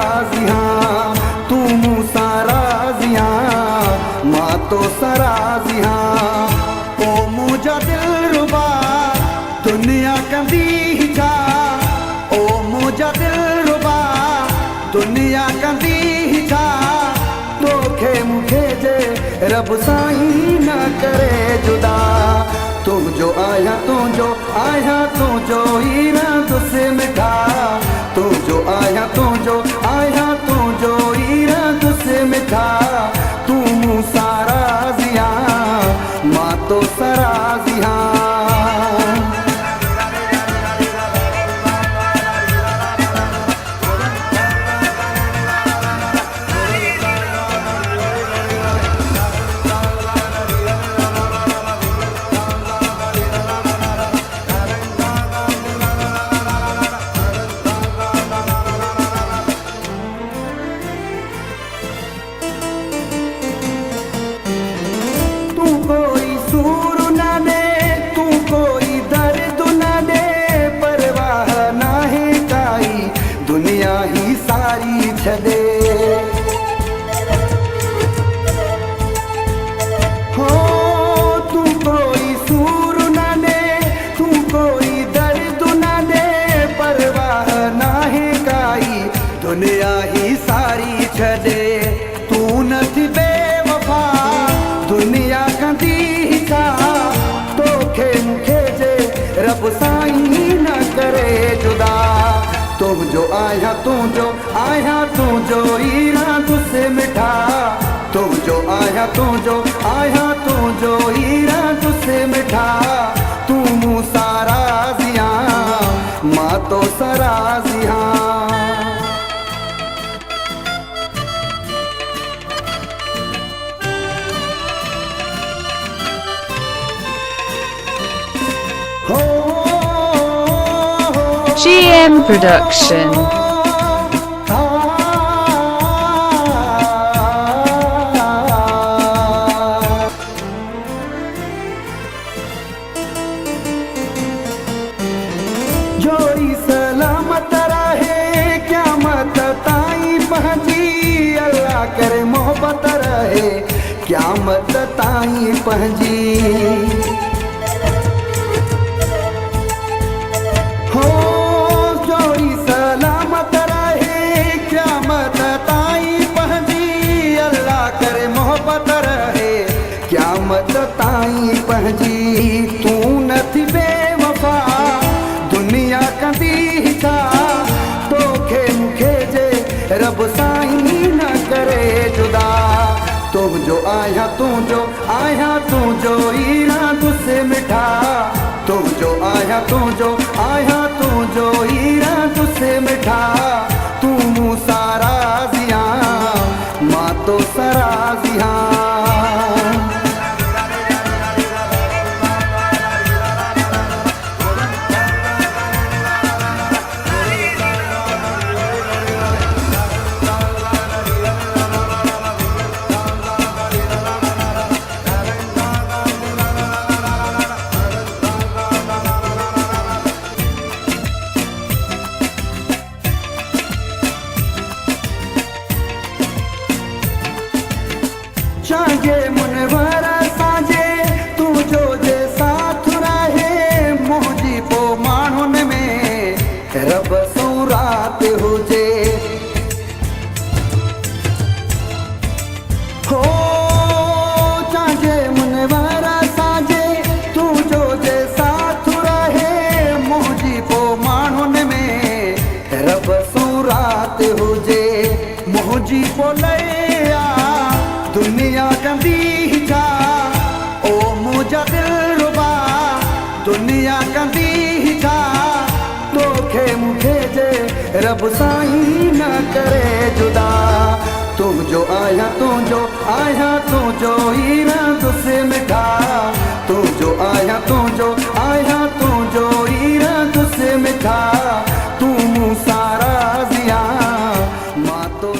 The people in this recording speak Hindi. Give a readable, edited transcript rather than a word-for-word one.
सराजियाँ, तू मूसा राजियाँ, माँ तो सराजियाँ। ओ मुझा दिल रुबा दुनिया कंदी जा, ओ मुझा दिल रुबा दुनिया कंदी जा। तोखे मुखे जे रब साईं न करे जुदा, तू जो आया तू जो आया तू जो हीरा तुझसे मिठा, तू जो आया तू जो आया तू जो हीरा तुझसे मिठा। तू मूसा राजियाँ, माँ तो सराजियाँ। कोई सूर न दे, तू कोई दर्द न दे, परवाह ना है काई दुनिया ही सारी छदे। हो तू कोई सूर न दे, तू कोई दर्द न दे, परवाह ना है काई दुनिया ही सारी छदे। तू नथी बेवफा दुनिया कंदी जा, तोखे मुखे जे रब साईं न करे जुदा। तू जो आया तू जो आया तू जो हीरा तुझसे मिठा, तू जो आया तू जो आया तू जो हीरा तुझसे मिठा। तू मूसा राजियाँ, माँ तो सराजियाँ। GM Production। जोड़ी सलामत रहे क़यामत ताईं पंहिंजी, अल्लाह करे मोहब्बत रहे क़यामत ताईं पंहिंजी। हो जोड़ी सलामत रहे क़यामत ताईं पंहिंजी, अल्लाह करे मोहब्बत रहे क़यामत ताईं पंहिंजी। तू नथी बेवफा दुनिया कंदी जा, तोखे मुखे जे रब साईं न करे जुदा। तू जो आया तू जो आया तू जो हीरा तुझसे मिठा, तू जो आया तू जो आया तू जो हीरा तुझसे मिठा। तू मूसा राजियाँ, माँ तो सराजियाँ। चाहे मुनवर साजे तू जो जे साथ रहे, मोहजी पो माण्हुनि में रब सौरात हुजे। हो चाहे मुनवर साजे तू जो जे साथ रहे, मोहजी पो माण्हुनि में रब सौरात हुजे। मोहजी पो लया दुनिया कंदी जा, ओ मुझा दिल रुबा दुनिया कंदी जा। तोखे मुखे जे रब साईं न करे जुदा, तू जो आया तू जो आया तू जो हीरा तुझसे मिठा, तू जो आया तू जो आया तू जो हीरा तुझसे मिठा। तू मूसा राजियाँ, माँ तो